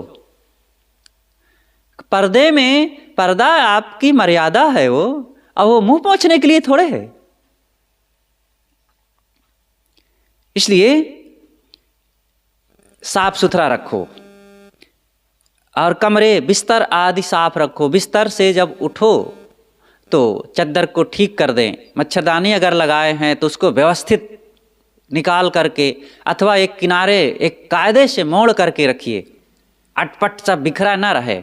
पर्दे में, पर्दा आपकी मर्यादा है वो, और वो मुंह पोंछने के लिए थोड़े है। इसलिए साफ सुथरा रखो और कमरे, बिस्तर आदि साफ रखो। बिस्तर से जब उठो तो चद्दर को ठीक कर दें। मच्छरदानी अगर लगाए हैं तो उसको व्यवस्थित निकाल करके अथवा एक किनारे एक कायदे से मोड़ करके रखिए, अटपट सब बिखरा ना रहे।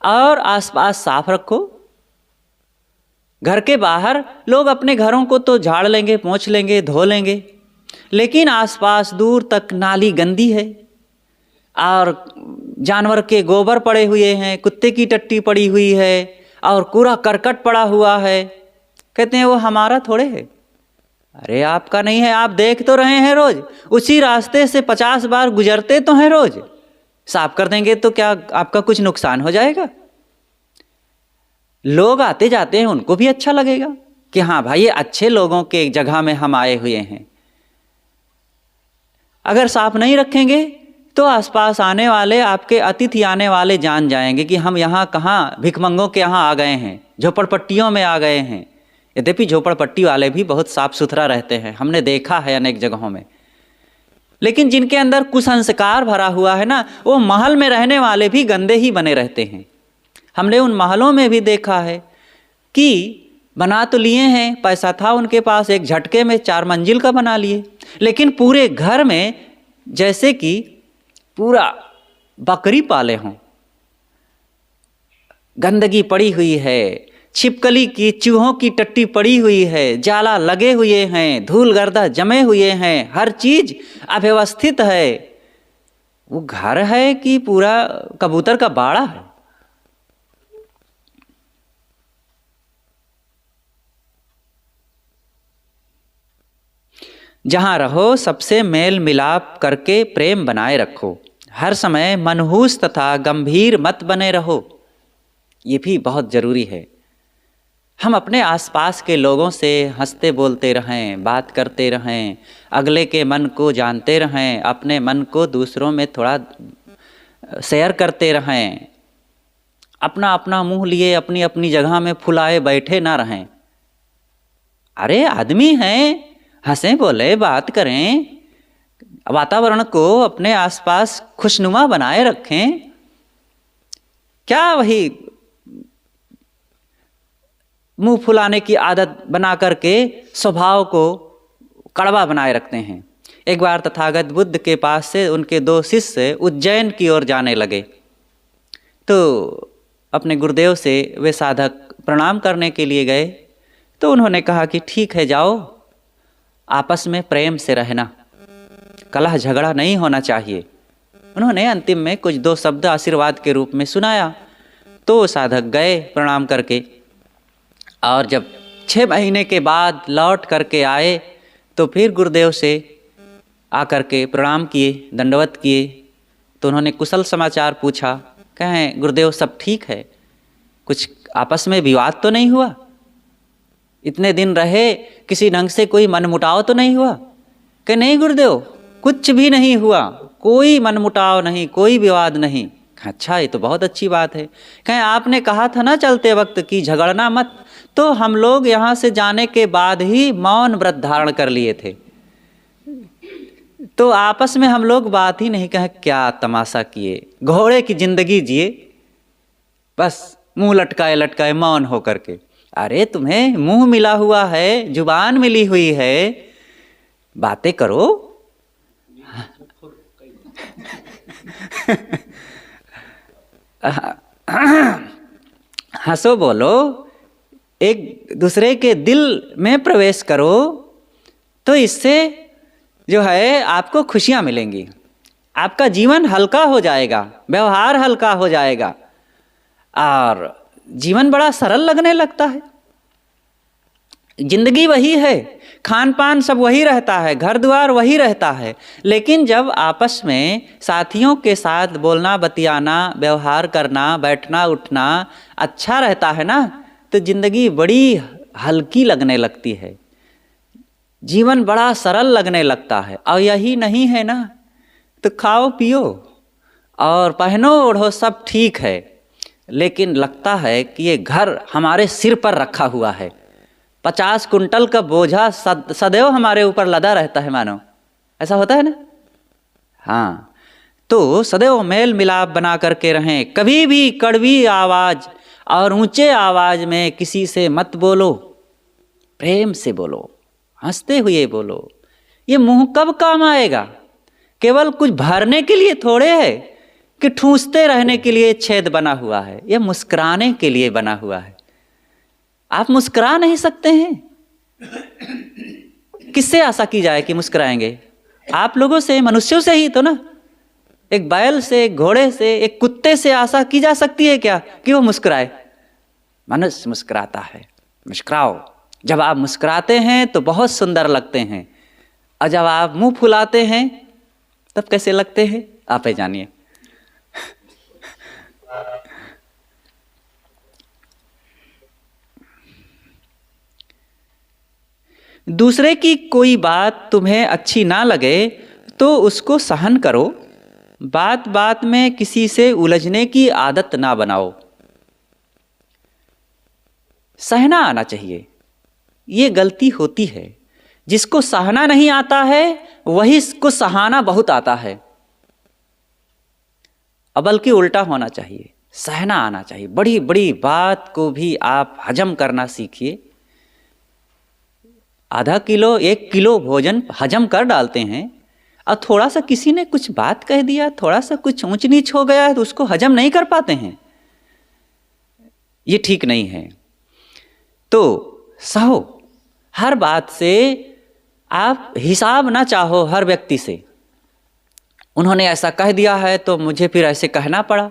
और आसपास साफ रखो। घर के बाहर लोग अपने घरों को तो झाड़ लेंगे, पोंछ लेंगे, धो लेंगे, लेकिन आसपास दूर तक नाली गंदी है और जानवर के गोबर पड़े हुए हैं, कुत्ते की टट्टी पड़ी हुई है और कूड़ा करकट पड़ा हुआ है। कहते हैं वो हमारा थोड़े है, अरे आपका नहीं है, आप देख तो रहे हैं रोज, उसी रास्ते से 50 बार गुजरते तो हैं रोज। साफ कर देंगे तो क्या आपका कुछ नुकसान हो जाएगा? लोग आते जाते हैं, उनको भी अच्छा लगेगा कि हाँ भाई ये अच्छे लोगों के जगह में हम आए हुए हैं। अगर साफ नहीं रखेंगे तो आसपास आने वाले, आपके अतिथि आने वाले जान जाएंगे कि हम यहाँ कहाँ भिखमंगों के यहाँ आ गए हैं, झोपड़पट्टियों में आ गए हैं। यद्यपि झोपड़पट्टी वाले भी बहुत साफ सुथरा रहते हैं, हमने देखा है अनेक जगहों में, लेकिन जिनके अंदर कुसंस्कार भरा हुआ है ना, वो महल में रहने वाले भी गंदे ही बने रहते हैं। हमने उन महलों में भी देखा है कि बना तो लिए हैं, पैसा था उनके पास, एक झटके में 4 मंजिल का बना लिए, लेकिन पूरे घर में जैसे कि पूरा बकरी पाले हों। गंदगी पड़ी हुई है, छिपकली की, चूहों की टट्टी पड़ी हुई है, जाला लगे हुए हैं, धूल गर्दा जमे हुए हैं, हर चीज अव्यवस्थित है। वो घर है कि पूरा कबूतर का बाड़ा है? जहाँ रहो सबसे मेल मिलाप करके प्रेम बनाए रखो, हर समय मनहूस तथा गंभीर मत बने रहो। ये भी बहुत ज़रूरी है। हम अपने आसपास के लोगों से हंसते बोलते रहें, बात करते रहें, अगले के मन को जानते रहें, अपने मन को दूसरों में थोड़ा शेयर करते रहें। अपना अपना मुंह लिए अपनी अपनी जगह में फुलाए बैठे ना रहें। अरे आदमी हैं, हंसें बोले बात करें, वातावरण को अपने आसपास खुशनुमा बनाए रखें। क्या वही मुंह फुलाने की आदत बना करके स्वभाव को कड़वा बनाए रखते हैं। एक बार तथागत बुद्ध के पास से उनके 2 शिष्य उज्जैन की ओर जाने लगे, तो अपने गुरुदेव से वे साधक प्रणाम करने के लिए गए। तो उन्होंने कहा कि ठीक है जाओ, आपस में प्रेम से रहना, कलह झगड़ा नहीं होना चाहिए। उन्होंने अंतिम में कुछ 2 शब्द आशीर्वाद के रूप में सुनाया। तो साधक गए प्रणाम करके, और जब 6 महीने के बाद लौट करके आए तो फिर गुरुदेव से आकर के प्रणाम किए, दंडवत किए। तो उन्होंने कुशल समाचार पूछा, कहें गुरुदेव सब ठीक है, कुछ आपस में विवाद तो नहीं हुआ? इतने दिन रहे, किसी ढंग से कोई मनमुटाव तो नहीं हुआ? कहे नहीं गुरुदेव, कुछ भी नहीं हुआ, कोई मनमुटाव नहीं, कोई विवाद नहीं। अच्छा, ये तो बहुत अच्छी बात है। कहें आपने कहा था ना चलते वक्त कि झगड़ना मत, तो हम लोग यहाँ से जाने के बाद ही मौन व्रत धारण कर लिए थे, तो आपस में हम लोग बात ही नहीं। कहें क्या तमाशा किए, घोड़े की जिंदगी जिए, बस मुंह लटकाए लटकाए मौन हो करके। अरे तुम्हें मुंह मिला हुआ है, जुबान मिली हुई है, बातें करो। हंसो बोलो, एक दूसरे के दिल में प्रवेश करो, तो इससे जो है आपको खुशियां मिलेंगी, आपका जीवन हल्का हो जाएगा, व्यवहार हल्का हो जाएगा और जीवन बड़ा सरल लगने लगता है। जिंदगी वही है, खान पान सब वही रहता है, घर द्वार वही रहता है, लेकिन जब आपस में साथियों के साथ बोलना बतियाना, व्यवहार करना, बैठना उठना अच्छा रहता है ना, तो जिंदगी बड़ी हल्की लगने लगती है, जीवन बड़ा सरल लगने लगता है। और यही नहीं है ना, तो खाओ पियो और पहनो ओढ़ो सब ठीक है, लेकिन लगता है कि ये घर हमारे सिर पर रखा हुआ है, 50 कुंटल का बोझा सदैव हमारे ऊपर लदा रहता है, मानो ऐसा होता है ना। हाँ, तो सदैव मेल मिलाप बना करके रहें, कभी भी कड़वी आवाज़ और ऊंचे आवाज़ में किसी से मत बोलो, प्रेम से बोलो, हंसते हुए बोलो। ये मुंह कब काम आएगा? केवल कुछ भरने के लिए थोड़े है कि ठूंसते रहने के लिए छेद बना हुआ है, यह मुस्कुराने के लिए बना हुआ है। आप मुस्कुरा नहीं सकते हैं, किससे आशा की जाए कि मुस्कुराएंगे? आप लोगों से, मनुष्यों से ही तो ना। एक बैल से, एक घोड़े से, एक कुत्ते से आशा की जा सकती है क्या कि वो मुस्कुराए? मनुष्य मुस्कुराता है, मुस्कुराओ, जब आप मुस्कुराते हैं तो बहुत सुंदर लगते हैं, और जब आप मुंह फुलाते हैं तब कैसे लगते हैं आप ही जानिए। दूसरे की कोई बात तुम्हें अच्छी ना लगे तो उसको सहन करो, बात बात में किसी से उलझने की आदत ना बनाओ। सहना आना चाहिए, ये गलती होती है। जिसको सहना नहीं आता है वही को सहाना बहुत आता है, अब बल्कि उल्टा होना चाहिए, सहना आना चाहिए। बड़ी बड़ी बात को भी आप हजम करना सीखिए। आधा किलो 1 किलो भोजन हजम कर डालते हैं, और थोड़ा सा किसी ने कुछ बात कह दिया, थोड़ा सा कुछ ऊंच नीच हो गया तो उसको हजम नहीं कर पाते हैं। ये ठीक नहीं है। तो सहो, हर बात से आप हिसाब ना चाहो हर व्यक्ति से। उन्होंने ऐसा कह दिया है तो मुझे फिर ऐसे कहना पड़ा,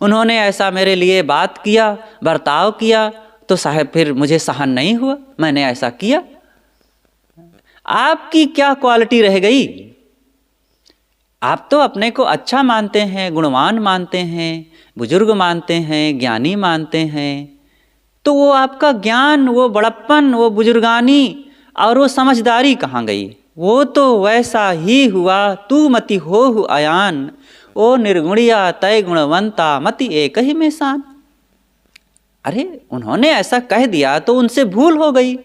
उन्होंने ऐसा मेरे लिए बात किया, बर्ताव किया, तो साहब फिर मुझे सहन नहीं हुआ, मैंने ऐसा किया। आपकी क्या क्वालिटी रह गई? आप तो अपने को अच्छा मानते हैं, गुणवान मानते हैं, बुजुर्ग मानते हैं, ज्ञानी मानते हैं, तो वो आपका ज्ञान, वो बड़प्पन, वो बुजुर्गानी और वो समझदारी कहाँ गई? वो तो वैसा ही हुआ, तू मति हो अयान, ओ निर्गुणिया तय गुणवंता मति एक ही में शान। अरे उन्होंने ऐसा कह दिया तो उनसे भूल हो गई,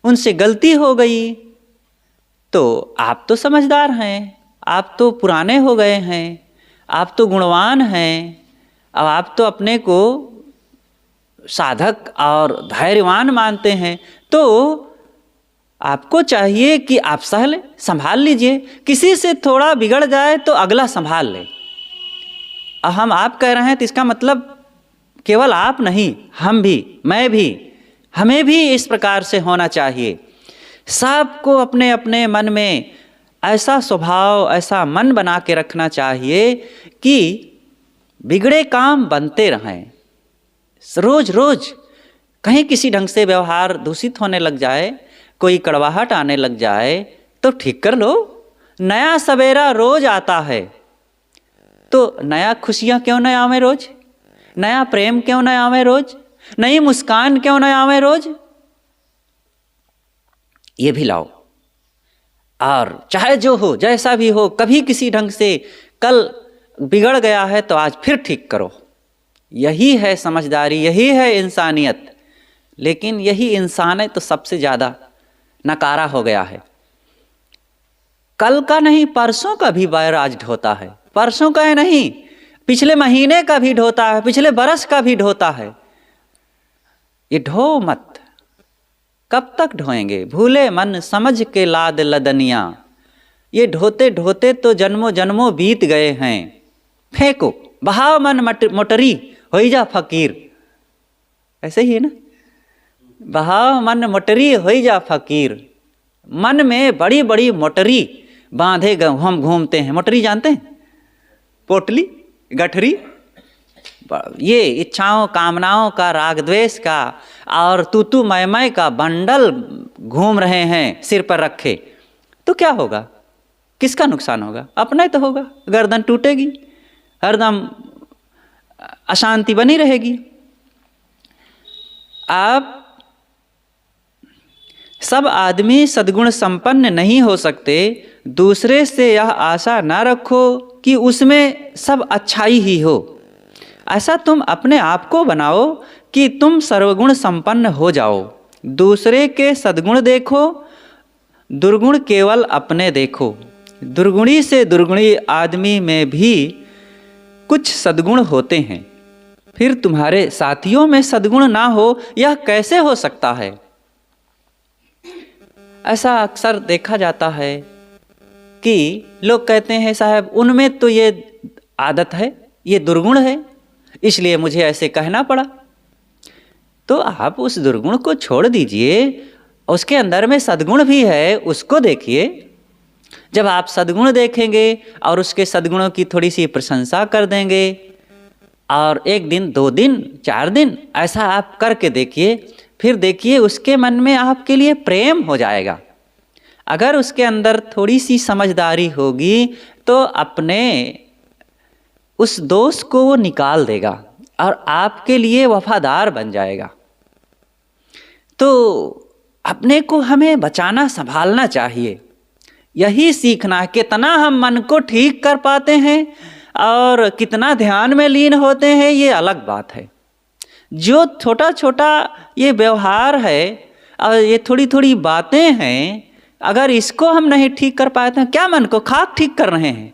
उनसे गलती हो गई, तो आप तो समझदार हैं, आप तो पुराने हो गए हैं, आप तो गुणवान हैं, अब आप तो अपने को साधक और धैर्यवान मानते हैं, तो आपको चाहिए कि आप सह लें, संभाल लीजिए। किसी से थोड़ा बिगड़ जाए तो अगला संभाल ले। अब हम आप कह रहे हैं तो इसका मतलब केवल आप नहीं, हम भी, मैं भी, हमें भी इस प्रकार से होना चाहिए। सबको अपने अपने मन में ऐसा स्वभाव, ऐसा मन बना के रखना चाहिए कि बिगड़े काम बनते रहें। रोज रोज कहीं किसी ढंग से व्यवहार दूषित होने लग जाए, कोई कड़वाहट आने लग जाए तो ठीक कर लो। नया सवेरा रोज आता है, तो नया खुशियाँ क्यों न आवे रोज, नया प्रेम क्यों न आवे रोज, नई मुस्कान क्यों न आवे रोज? ये भी लाओ। और चाहे जो हो, जैसा भी हो, कभी किसी ढंग से कल बिगड़ गया है तो आज फिर ठीक करो। यही है समझदारी, यही है इंसानियत। लेकिन यही इंसान है तो सबसे ज़्यादा नकारा हो गया है। कल का नहीं, परसों का भी बैर आज ढोता है, परसों का है नहीं, पिछले महीने का भी ढोता है, पिछले बरस का भी ढोता है। ये ढो मत, कब तक ढोएंगे? भूले मन समझ के लाद लदनिया, ये ढोते ढोते तो जन्मों जन्मों बीत गए हैं। फेंको, बहाव मन मोटरी हो जा फकीर, ऐसे ही है ना, बहाव मन मोटरी हो जा फकीर। मन में बड़ी बड़ी मोटरी बांधे हम घूमते हैं। मोटरी जानते हैं? पोटली, गठरी, ये इच्छाओं कामनाओं का, राग द्वेष का और तू मैं का बंडल घूम रहे हैं सिर पर रखे, तो क्या होगा? किसका नुकसान होगा? अपना ही तो होगा। गर्दन टूटेगी, हरदम अशांति बनी रहेगी। आप सब आदमी सद्गुण संपन्न नहीं हो सकते। दूसरे से यह आशा ना रखो कि उसमें सब अच्छाई ही हो। ऐसा तुम अपने आप को बनाओ कि तुम सर्वगुण संपन्न हो जाओ। दूसरे के सद्गुण देखो, दुर्गुण केवल अपने देखो। दुर्गुणी से दुर्गुणी आदमी में भी कुछ सद्गुण होते हैं, फिर तुम्हारे साथियों में सद्गुण ना हो, यह कैसे हो सकता है? ऐसा अक्सर देखा जाता है कि लोग कहते हैं साहब उनमें तो ये आदत है, ये दुर्गुण है, इसलिए मुझे ऐसे कहना पड़ा। तो आप उस दुर्गुण को छोड़ दीजिए, उसके अंदर में सद्गुण भी है, उसको देखिए। जब आप सद्गुण देखेंगे और उसके सद्गुणों की थोड़ी सी प्रशंसा कर देंगे, और 1 दिन 2 दिन 4 दिन ऐसा आप करके देखिए, फिर देखिए उसके मन में आपके लिए प्रेम हो जाएगा। अगर उसके अंदर थोड़ी सी समझदारी होगी तो अपने उस दोष को वो निकाल देगा और आपके लिए वफादार बन जाएगा। तो अपने को हमें बचाना संभालना चाहिए, यही सीखना है। कितना हम मन को ठीक कर पाते हैं और कितना ध्यान में लीन होते हैं ये अलग बात है। जो छोटा छोटा ये व्यवहार है और ये थोड़ी थोड़ी बातें हैं, अगर इसको हम नहीं ठीक कर पाते हैं, क्या मन को खाक ठीक कर रहे हैं?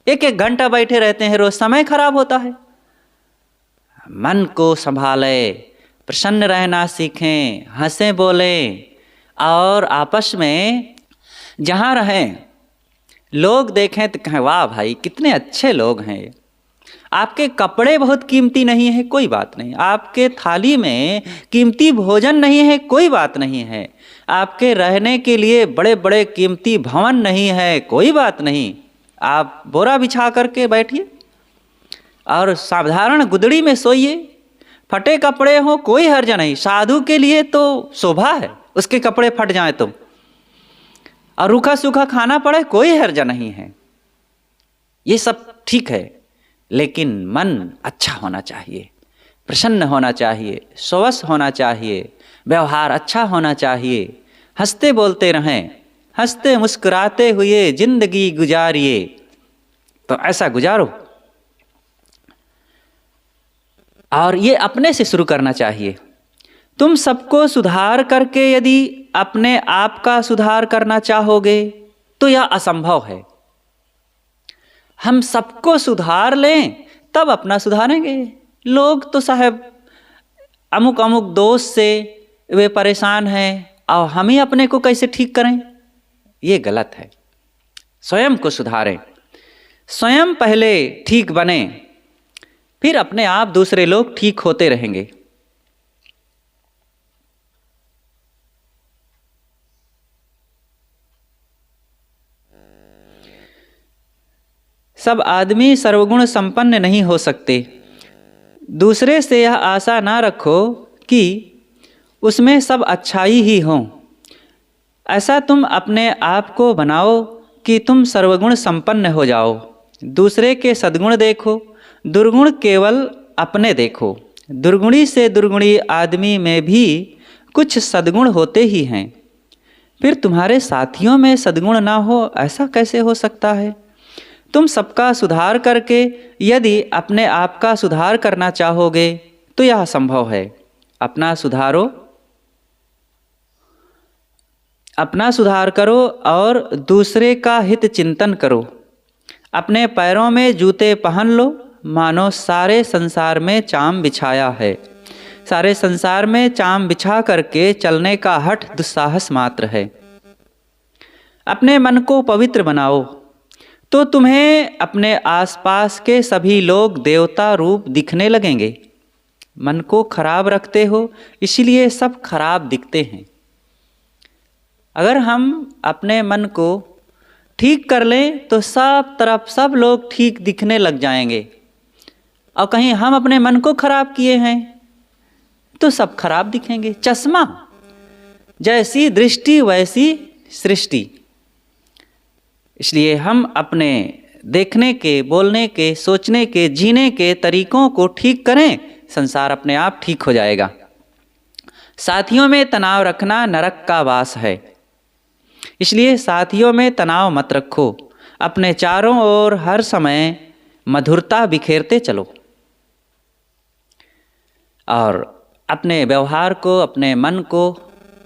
एक एक घंटा बैठे रहते हैं, रोज समय खराब होता है। मन को संभाले, प्रसन्न रहना सीखें, हंसें बोलें और आपस में जहाँ रहें लोग देखें तो कहें वाह भाई कितने अच्छे लोग हैं ये। आपके कपड़े बहुत कीमती नहीं है, कोई बात नहीं। आपके थाली में कीमती भोजन नहीं है, कोई बात नहीं है। आपके रहने के लिए बड़े बड़े कीमती भवन नहीं है, कोई बात नहीं। आप बोरा बिछा करके बैठिए और साधारण गुदड़ी में सोइए, फटे कपड़े हो कोई हर्ज नहीं। साधु के लिए तो शोभा है उसके कपड़े फट जाएं तो, और रूखा सूखा खाना पड़े कोई हर्ज नहीं है। ये सब ठीक है, लेकिन मन अच्छा होना चाहिए, प्रसन्न होना चाहिए, स्वस्थ होना चाहिए, व्यवहार अच्छा होना चाहिए। हंसते बोलते रहें, हंसते मुस्कुराते हुए जिंदगी गुजारिए। तो ऐसा गुजारो। और ये अपने से शुरू करना चाहिए। तुम सबको सुधार करके यदि अपने आप का सुधार करना चाहोगे तो यह असंभव है। हम सबको सुधार लें तब अपना सुधारेंगे। लोग तो साहब अमुक अमुक दोष से वे परेशान हैं और हम ही अपने को कैसे ठीक करें? ये गलत है। स्वयं को सुधारें, स्वयं पहले ठीक बने, फिर अपने आप दूसरे लोग ठीक होते रहेंगे। सब आदमी सर्वगुण संपन्न नहीं हो सकते। दूसरे से यह आशा ना रखो कि उसमें सब अच्छाई ही हो। ऐसा तुम अपने आप को बनाओ कि तुम सर्वगुण संपन्न हो जाओ। दूसरे के सद्गुण देखो, दुर्गुण केवल अपने देखो। दुर्गुणी से दुर्गुणी आदमी में भी कुछ सद्गुण होते ही हैं। फिर तुम्हारे साथियों में सद्गुण ना हो, ऐसा कैसे हो सकता है? तुम सबका सुधार करके यदि अपने आप का सुधार करना चाहोगे तो यह संभव है। अपना सुधारो, अपना सुधार करो और दूसरे का हित चिंतन करो। अपने पैरों में जूते पहन लो, मानो सारे संसार में चाम बिछाया है। सारे संसार में चाम बिछा करके चलने का हठ दुस्साहस मात्र है। अपने मन को पवित्र बनाओ तो तुम्हें अपने आसपास के सभी लोग देवता रूप दिखने लगेंगे। मन को खराब रखते हो इसलिए सब खराब दिखते हैं। अगर हम अपने मन को ठीक कर लें तो सब तरफ सब लोग ठीक दिखने लग जाएंगे, और कहीं हम अपने मन को खराब किए हैं तो सब खराब दिखेंगे। चश्मा, जैसी दृष्टि वैसी सृष्टि। इसलिए हम अपने देखने के, बोलने के, सोचने के, जीने के तरीकों को ठीक करें, संसार अपने आप ठीक हो जाएगा। साथियों में तनाव रखना नरक का वास है, इसलिए साथियों में तनाव मत रखो। अपने चारों ओर हर समय मधुरता बिखेरते चलो और अपने व्यवहार को, अपने मन को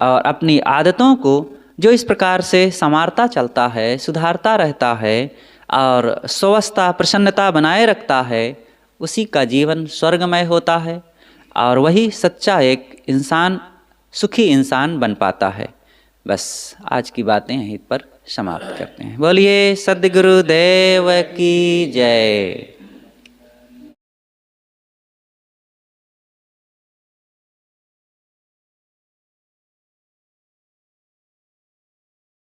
और अपनी आदतों को जो इस प्रकार से संवारता चलता है, सुधारता रहता है और स्वस्थता, प्रसन्नता बनाए रखता है, उसी का जीवन स्वर्गमय होता है और वही सच्चा एक इंसान, सुखी इंसान बन पाता है। बस आज की बातें यहीं पर समाप्त करते हैं। बोलिए सद्गुरुदेव की जय।